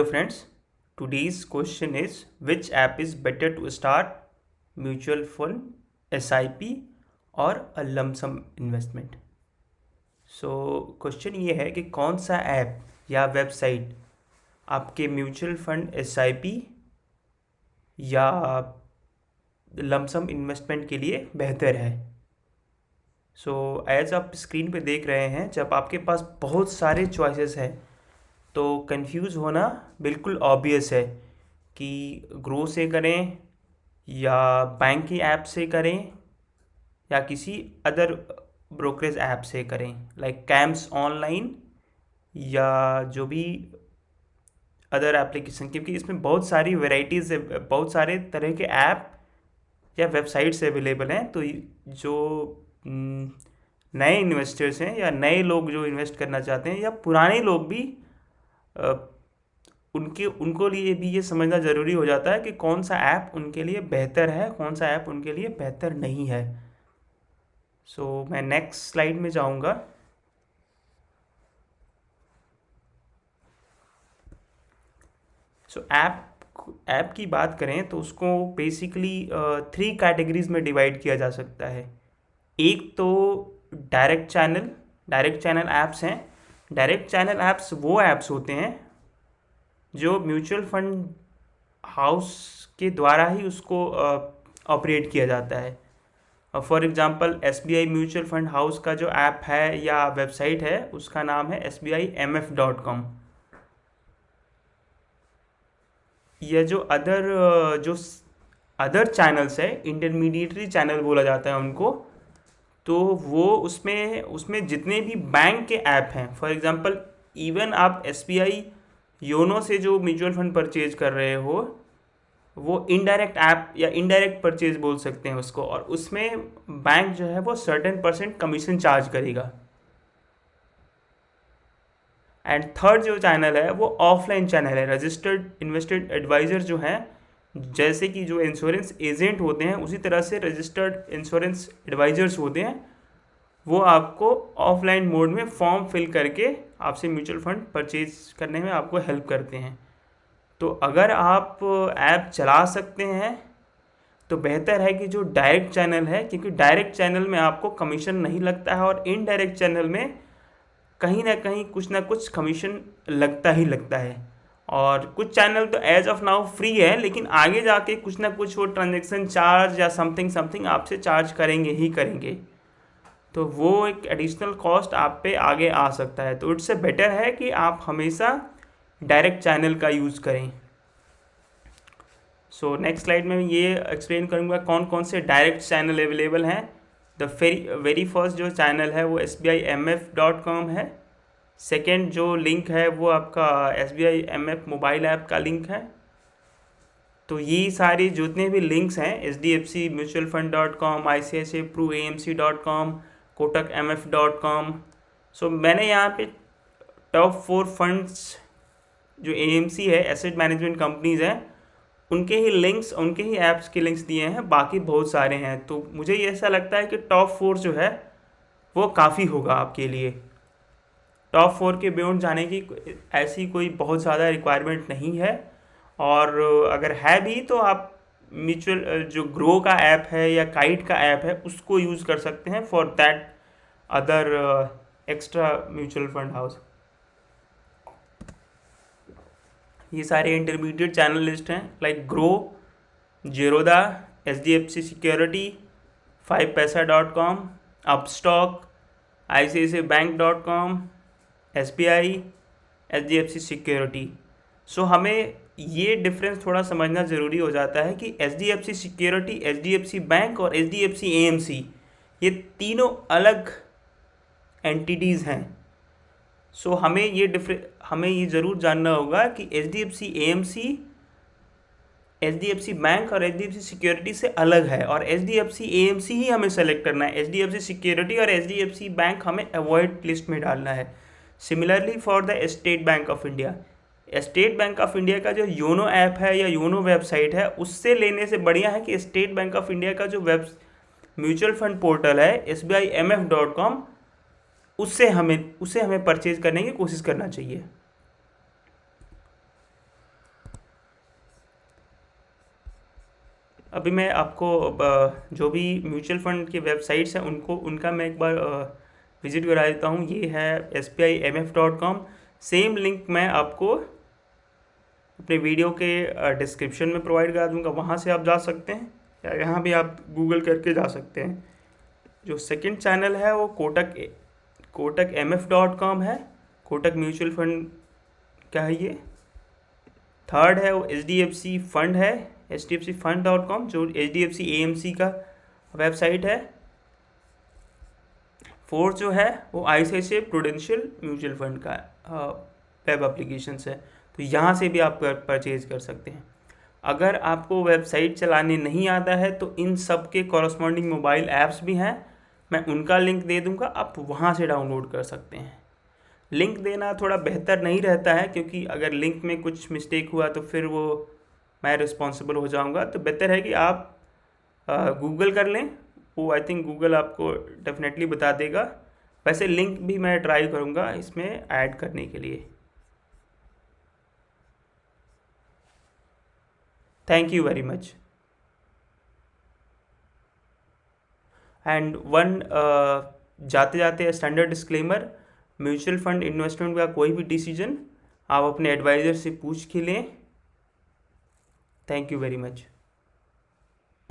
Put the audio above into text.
Hello friends, today's question is which app is better to start mutual fund, SIP और a lump sum investment? So question ये है कि कौन सा app या वेबसाइट आपके म्यूचुअल फंड, SIP या लंप सम इन्वेस्टमेंट के लिए बेहतर है। सो एज आप स्क्रीन पे देख रहे हैं, जब आपके पास बहुत सारे चॉइसेस हैं तो कंफ्यूज होना बिल्कुल ऑब्वियस है कि ग्रो से करें या बैंक की ऐप से करें या किसी अदर ब्रोकरेज ऐप से करें, लाइक कैम्स ऑनलाइन या जो भी अदर एप्लीकेशन, क्योंकि इसमें बहुत सारी वेराइटीज़, बहुत सारे तरह के ऐप या वेबसाइट्स अवेलेबल हैं। तो जो नए इन्वेस्टर्स हैं या नए लोग जो इन्वेस्ट करना चाहते हैं या पुराने लोग भी, उनको लिए भी ये समझना ज़रूरी हो जाता है कि कौन सा ऐप उनके लिए बेहतर है, कौन सा ऐप उनके लिए बेहतर नहीं है। सो मैं नेक्स्ट स्लाइड में जाऊंगा। सो ऐप की बात करें तो उसको बेसिकली 3 कैटेगरीज में डिवाइड किया जा सकता है। एक तो डायरेक्ट चैनल ऐप्स हैं। डायरेक्ट चैनल ऐप्स वो ऐप्स होते हैं जो म्यूचुअल फंड हाउस के द्वारा ही उसको ऑपरेट किया जाता है। For example SBI mutual fund house का जो ऐप है या वेबसाइट है उसका नाम है SBIMF.com। यह जो अदर चैनल्स है, इंटरमीडिएटरी चैनल बोला जाता है उनको, तो वो उसमें जितने भी बैंक के ऐप हैं, फॉर एग्जांपल इवन आप SBI योनो से जो म्यूचुअल फंड परचेज कर रहे हो वो इनडायरेक्ट ऐप या इनडायरेक्ट परचेज बोल सकते हैं उसको, और उसमें बैंक जो है वो सर्टेन % कमीशन चार्ज करेगा। एंड थर्ड जो चैनल है वो ऑफलाइन चैनल है। रजिस्टर्ड इन्वेस्टेड एडवाइज़र जो हैं, जैसे कि जो इंश्योरेंस एजेंट होते हैं उसी तरह से रजिस्टर्ड इंश्योरेंस एडवाइज़र्स होते हैं, वो आपको ऑफलाइन मोड में फॉर्म फिल करके आपसे म्यूचुअल फंड परचेज करने में आपको हेल्प करते हैं। तो अगर आप ऐप चला सकते हैं तो बेहतर है कि जो डायरेक्ट चैनल है, क्योंकि डायरेक्ट चैनल में आपको कमीशन नहीं लगता है और इनडायरेक्ट चैनल में कहीं ना कहीं कुछ ना कुछ कमीशन लगता ही लगता है। और कुछ चैनल तो एज ऑफ नाउ फ्री है, लेकिन आगे जाके कुछ ना कुछ वो ट्रांजेक्शन चार्ज या समथिंग आपसे चार्ज करेंगे ही करेंगे, तो वो एक एडिशनल कॉस्ट आप पे आगे आ सकता है। तो इससे बेटर है कि आप हमेशा डायरेक्ट चैनल का यूज़ करें। सो नेक्स्ट स्लाइड में ये एक्सप्लेन करूँगा कौन कौन से डायरेक्ट चैनल अवेलेबल हैं। द वेरी फर्स्ट जो चैनल है वो SBIMF.com है। सेकेंड जो लिंक है वो आपका SBIMF मोबाइल ऐप का लिंक है। तो ये सारे जितने भी लिंक्स हैं, HDFC mutual fund, ICICI Pru AMC.com, KotakMF.com, so मैंने यहाँ पे टॉप 4 फंड्स जो AMC है, एसेट मैनेजमेंट कंपनीज़ हैं, उनके ही लिंक्स, उनके ही ऐप्स के लिंक्स दिए हैं। बाकी बहुत सारे हैं, तो मुझे ये ऐसा लगता है कि टॉप 4 जो है वो काफ़ी होगा आपके लिए। टॉप 4 के बियॉन्ड जाने की ऐसी कोई बहुत ज़्यादा रिक्वायरमेंट नहीं है, और अगर है भी तो आप म्यूचुअल जो ग्रो का ऐप है या काइट का ऐप है उसको यूज़ कर सकते हैं for that other extra mutual fund house. ये सारे इंटरमीडिएट चैनल लिस्ट हैं, like Groww, Zerodha, HDFC security, 5paisa.com, Upstox, ICICIbank.com, SBI, HDFC security. So हमें ये डिफरेंस थोड़ा समझना ज़रूरी हो जाता है कि HDFC सिक्योरिटी, HDFC बैंक और HDFC AMC ये तीनों अलग एंटिटीज़ हैं। सो हमें ये ज़रूर जानना होगा कि HDFC AMC HDFC बैंक और HDFC सिक्योरिटी से अलग है, और HDFC AMC ही हमें सेलेक्ट करना है। HDFC सिक्योरिटी और HDFC बैंक हमें अवॉइड लिस्ट में डालना है। Similarly for the state bank of India, state bank of India का जो योनो ऐप है या योनो वेबसाइट है, उससे लेने से बढ़िया है कि स्टेट बैंक ऑफ इंडिया का जो म्यूचुअल फंड पोर्टल है SBIMF.com, उसे हमें परचेज करने की कोशिश करना चाहिए। अभी मैं आपको जो भी म्यूचुअल फंड की वेबसाइट्स हैं उनका मैं एक बार विजिट करा देता हूँ। ये है spimf.com। सेम लिंक मैं आपको अपने वीडियो के डिस्क्रिप्शन में प्रोवाइड करा दूंगा, वहाँ से आप जा सकते हैं, या यहाँ भी आप गूगल करके जा सकते हैं। जो सेकंड चैनल है वो कोटक mf.com है। कोटक म्यूचुअल फंड क्या है ये। थर्ड है वो HDFC फंड है, hdfcfund.com, जो HDFC AMC का वेबसाइट है। फोर्थ जो है वो ICICI प्रूडेंशियल म्यूचुअल फंड का वेब एप्लीकेशंस है, तो यहाँ से भी आप परचेज कर सकते हैं। अगर आपको वेबसाइट चलाने नहीं आता है तो इन सब के कॉरस्पॉन्डिंग मोबाइल ऐप्स भी हैं, मैं उनका लिंक दे दूंगा, आप वहाँ से डाउनलोड कर सकते हैं। लिंक देना थोड़ा बेहतर नहीं रहता है, क्योंकि अगर लिंक में कुछ मिस्टेक हुआ तो फिर वो मैं रिस्पॉन्सिबल हो जाऊंगा। तो बेहतर है कि आप गूगल कर लें, वो आई थिंक गूगल आपको डेफिनेटली बता देगा। वैसे लिंक भी मैं ट्राई करूँगा इसमें ऐड करने के लिए। Thank you very much. And one जाते जाते standard disclaimer, mutual fund investment का कोई भी डिसीजन आप अपने एडवाइज़र से पूछ के लें। Thank you very much.